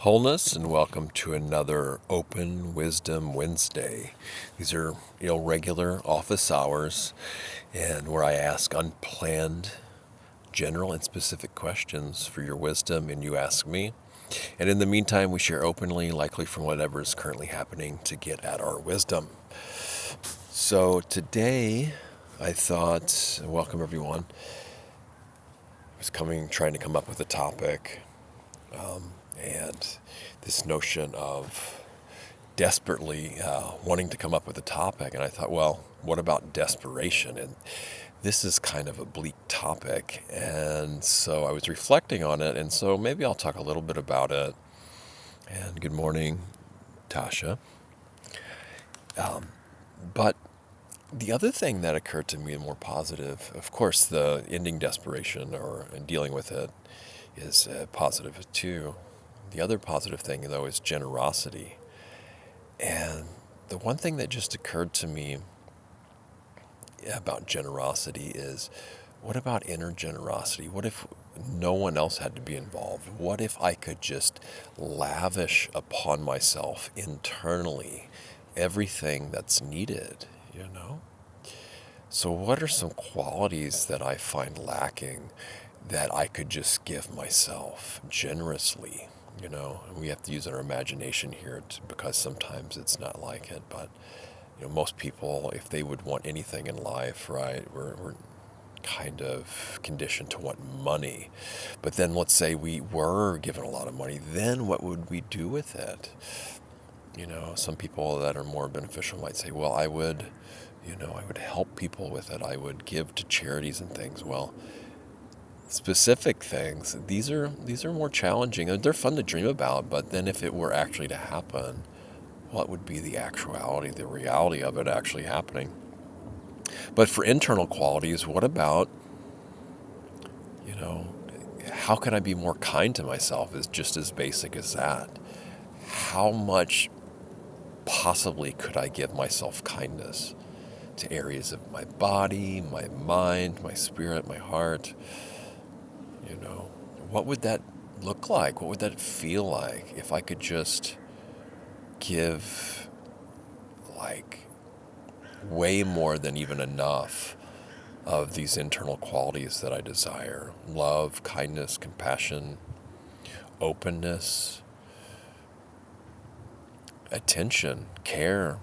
Wholeness, and welcome to another Open Wisdom Wednesday. These are irregular office hours, and where I ask unplanned, general, and specific questions for your wisdom, and you ask me. And in the meantime, we share openly, likely from whatever is currently happening, to get at our wisdom. So today, I thought, welcome everyone. I was trying to come up with a topic. And this notion of desperately wanting to come up with a topic. And I thought, well, what about desperation? And this is kind of a bleak topic. And so I was reflecting on it. And so maybe I'll talk a little bit about it. And good morning, Tasha. But the other thing that occurred to me, more positive, of course, the ending desperation or dealing with it is positive too. The other positive thing, though, is generosity. And the one thing that just occurred to me about generosity is, what about inner generosity? What if no one else had to be involved? What if I could just lavish upon myself internally everything that's needed? So what are some qualities that I find lacking that I could just give myself generously? And we have to use our imagination here because sometimes it's not like it. But, most people, if they would want anything in life, right, we're kind of conditioned to want money. But then let's say we were given a lot of money, then what would we do with it? Some people that are more beneficial might say, well, I would help people with it. I would give to charities and things. Well, specific things, these are more challenging. They're fun to dream about, but then if it were actually to happen, what would be the actuality, the reality of it actually happening? But for internal qualities, what about, how can I be more kind to myself is just as basic as that. How much possibly could I give myself kindness to areas of my body, my mind, my spirit, my heart? What would that look like? What would that feel like if I could just give like way more than even enough of these internal qualities that I desire? Love, kindness, compassion, openness, attention, care.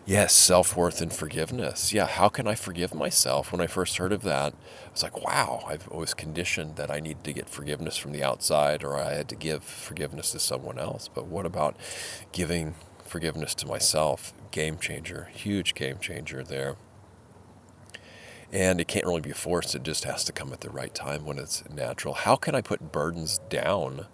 Yes, self-worth and forgiveness. Yeah, how can I forgive myself? When I first heard of that, I was like, wow, I've always conditioned that I need to get forgiveness from the outside, or I had to give forgiveness to someone else. But what about giving forgiveness to myself? Game changer, huge game changer there. And it can't really be forced. It just has to come at the right time when it's natural. How can I put burdens down?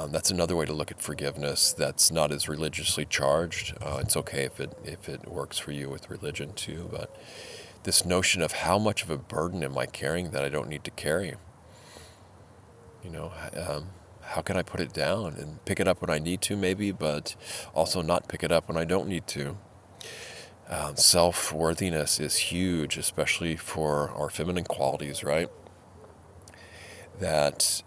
That's another way to look at forgiveness that's not as religiously charged. It's okay if it works for you with religion too, but this notion of how much of a burden am I carrying that I don't need to carry? How can I put it down and pick it up when I need to maybe, but also not pick it up when I don't need to? Self-worthiness is huge, especially for our feminine qualities, right? That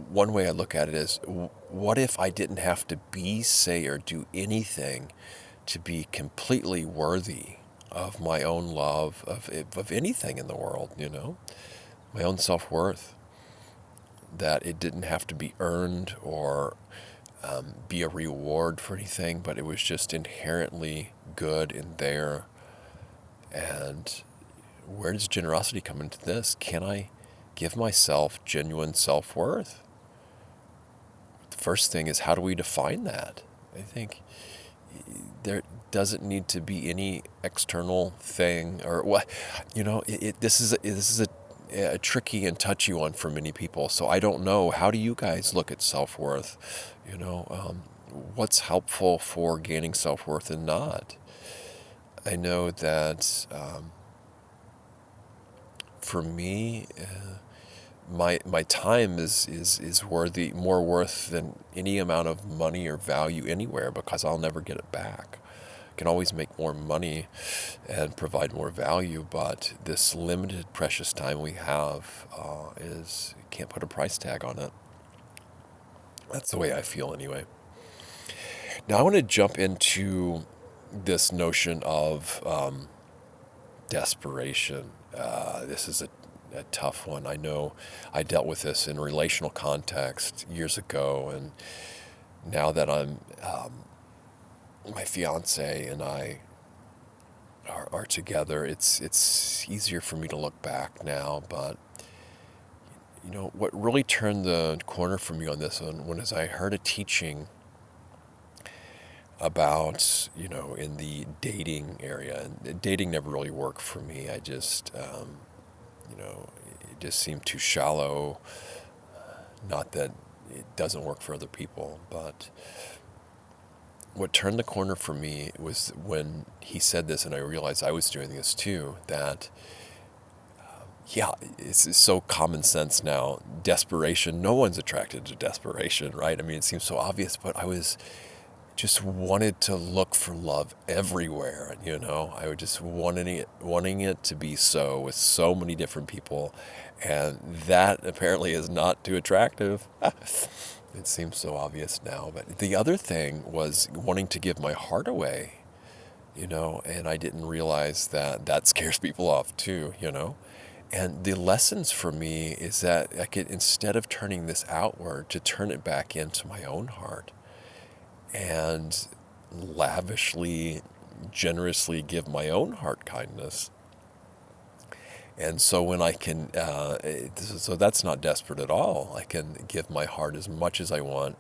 one way I look at it is, what if I didn't have to be, say, or do anything to be completely worthy of my own love, of anything in the world, my own self-worth, that it didn't have to be earned or be a reward for anything, but it was just inherently good in there. And where does generosity come into this? Can I give myself genuine self-worth? The first thing is, how do we define that? I think there doesn't need to be any external thing or what. This is a tricky and touchy one for many people. So I don't know. How do you guys look at self-worth? What's helpful for gaining self-worth and not? I know that for me, my time is more worth than any amount of money or value anywhere, because I'll never get it back. can always make more money and provide more value, but this limited precious time we have is, can't put a price tag on it. That's the way I feel anyway. Now I want to jump into this notion of desperation. This is a tough one. I know I dealt with this in relational context years ago, and now that I'm my fiance and I are together, it's easier for me to look back now. But what really turned the corner for me on this one when I heard a teaching about, in the dating area. And dating never really worked for me. I just, it just seemed too shallow. Not that it doesn't work for other people, but what turned the corner for me was when he said this, and I realized I was doing this too, that, yeah, it's so common sense now. Desperation, no one's attracted to desperation, right? I mean, it seems so obvious, but I was just wanted to look for love everywhere. I was just wanting it to be so with so many different people, and that apparently is not too attractive. It seems so obvious now. But the other thing was wanting to give my heart away, and I didn't realize that scares people off too. And the lessons for me is that I could, instead of turning this outward, to turn it back into my own heart and lavishly, generously give my own heart kindness. And so when I can, so that's not desperate at all. I can give my heart as much as I want,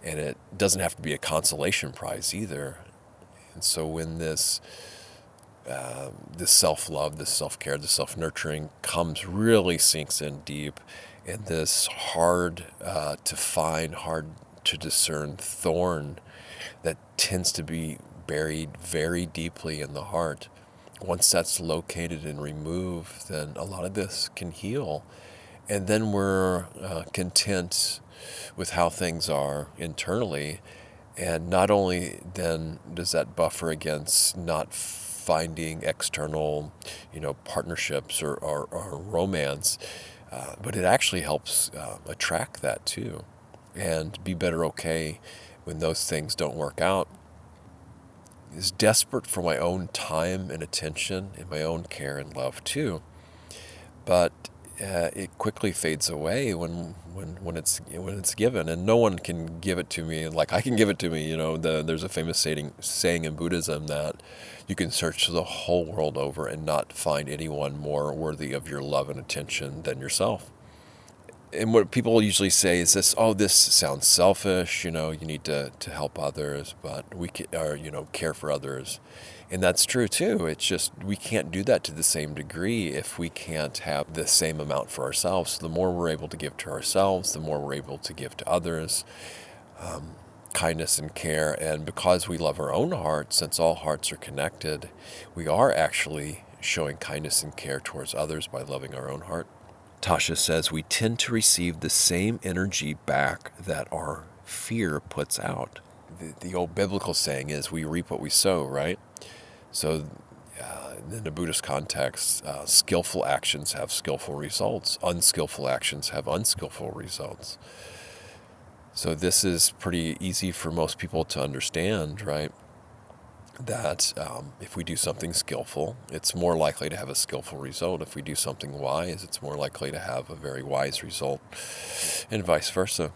and it doesn't have to be a consolation prize either. And so when this self-love, this self-care, this self-nurturing really sinks in deep, and this hard to find, hard to discern thorn that tends to be buried very deeply in the heart, once that's located and removed, then a lot of this can heal. And then we're content with how things are internally. And not only then does that buffer against not finding external, partnerships or romance, but it actually helps attract that too, and be better okay when those things don't work out. Is desperate for my own time and attention and my own care and love too, but it quickly fades away when it's given, and no one can give it to me like I can give it to me. There's a famous saying in Buddhism that you can search the whole world over and not find anyone more worthy of your love and attention than yourself. And what people usually say is this: oh, this sounds selfish, you need to help others, but care for others. And that's true too. It's just we can't do that to the same degree if we can't have the same amount for ourselves. So the more we're able to give to ourselves, the more we're able to give to others, kindness and care. And because we love our own heart, since all hearts are connected, we are actually showing kindness and care towards others by loving our own heart. Tasha says we tend to receive the same energy back that our fear puts out. The old biblical saying is we reap what we sow, right? So in the Buddhist context, skillful actions have skillful results. Unskillful actions have unskillful results. So this is pretty easy for most people to understand, right? That if we do something skillful, it's more likely to have a skillful result. If we do something wise, it's more likely to have a very wise result, and vice versa.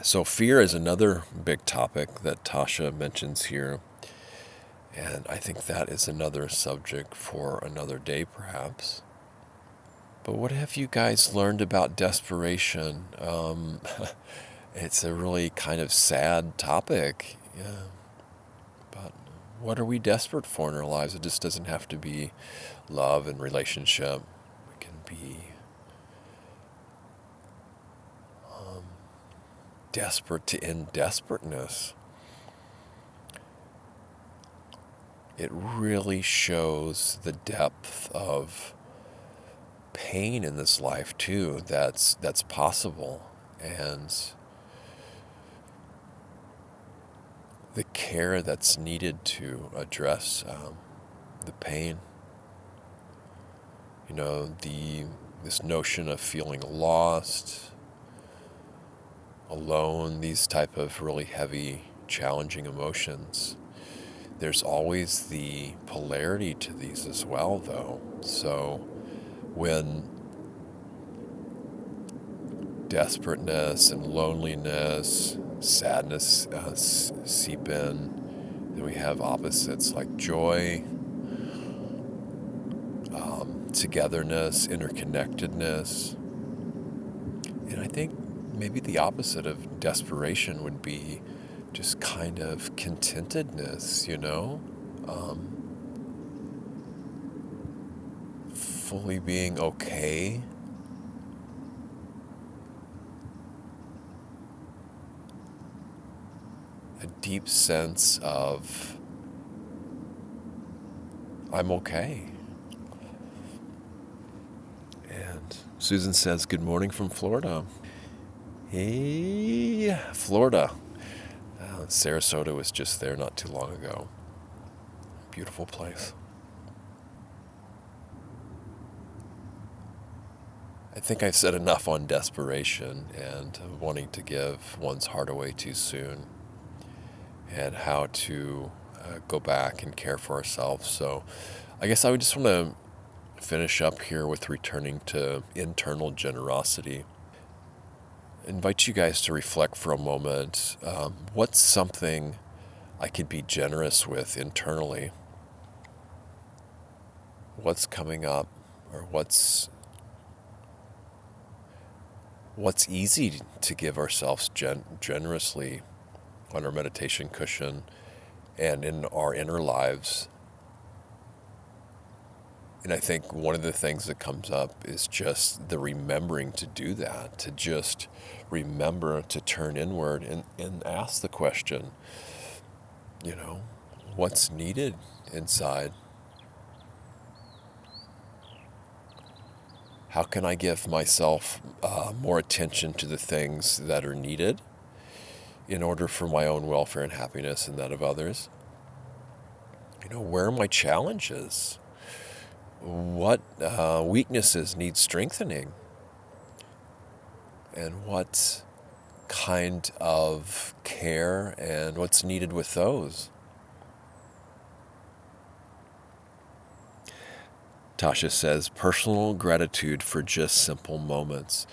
So fear is another big topic that Tasha mentions here, and I think that is another subject for another day, perhaps. But what have you guys learned about desperation? It's a really kind of sad topic. Yeah. But what are we desperate for in our lives? It just doesn't have to be love and relationship. It can be desperate to end desperateness. It really shows the depth of pain in this life too that's possible. And the care that's needed to address the pain. This notion of feeling lost, alone, these type of really heavy, challenging emotions. There's always the polarity to these as well, though. So when desperateness and loneliness, sadness seep in, then we have opposites like joy, togetherness, interconnectedness. And I think maybe the opposite of desperation would be just kind of contentedness, fully being okay. A deep sense of I'm okay. And Susan says, good morning from Florida. Hey, Florida. Sarasota was just there not too long ago. Beautiful place. I think I've said enough on desperation and wanting to give one's heart away too soon, and how to go back and care for ourselves. So I guess I would just want to finish up here with returning to internal generosity. Invite you guys to reflect for a moment. What's something I could be generous with internally? What's coming up, or what's easy to give ourselves generously on our meditation cushion and in our inner lives. And I think one of the things that comes up is just the remembering to do that, to just remember to turn inward and ask the question, what's needed inside? How can I give myself more attention to the things that are needed in order for my own welfare and happiness and that of others? Where are my challenges? What weaknesses need strengthening? And what kind of care and what's needed with those? Tasha says, personal gratitude for just simple moments.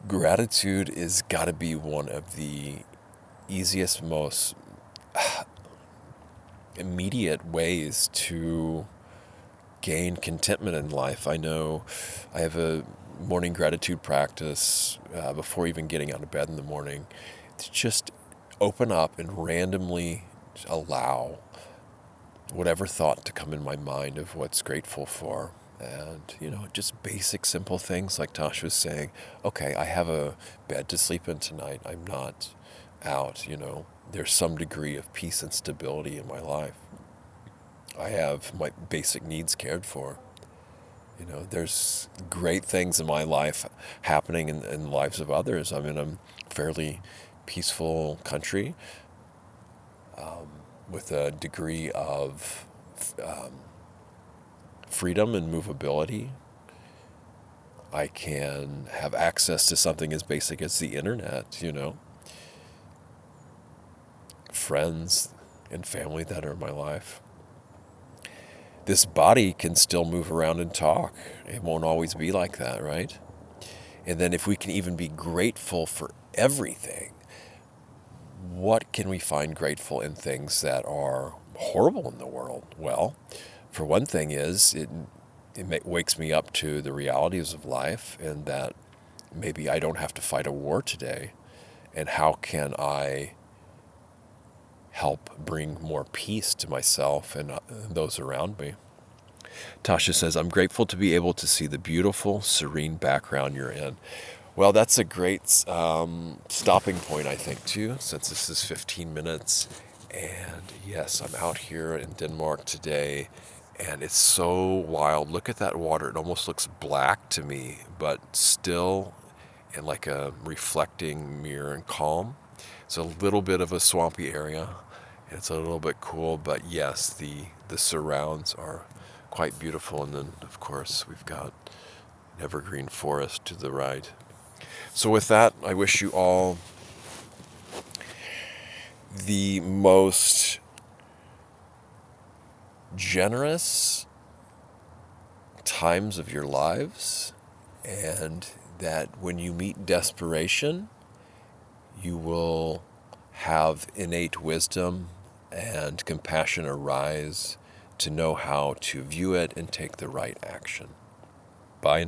Gratitude is got to be one of the easiest, most immediate ways to gain contentment in life. I know I have a morning gratitude practice before even getting out of bed in the morning, to just open up and randomly allow whatever thought to come in my mind of what's grateful for. And, just basic, simple things like Tasha was saying, okay, I have a bed to sleep in tonight. I'm not out, There's some degree of peace and stability in my life. I have my basic needs cared for. There's great things in my life happening in the lives of others. I'm in a fairly peaceful country with a degree of freedom and movability. I can have access to something as basic as the internet, friends and family that are in my life. This body can still move around and talk. It won't always be like that, right? And then if we can even be grateful for everything, what can we find grateful in things that are horrible in the world? Well, for one thing is it wakes me up to the realities of life, and that maybe I don't have to fight a war today. And how can I help bring more peace to myself and those around me? Tasha says, I'm grateful to be able to see the beautiful, serene background you're in. Well, that's a great stopping point, I think, too, since this is 15 minutes. And yes, I'm out here in Denmark today, and it's so wild. Look at that water. It almost looks black to me, but still in like a reflecting mirror and calm. It's a little bit of a swampy area. It's a little bit cool, but yes, the surrounds are quite beautiful. And then, of course, we've got an evergreen forest to the right. So with that, I wish you all the most generous times of your lives, and that when you meet desperation, you will have innate wisdom and compassion arise to know how to view it and take the right action. Bye.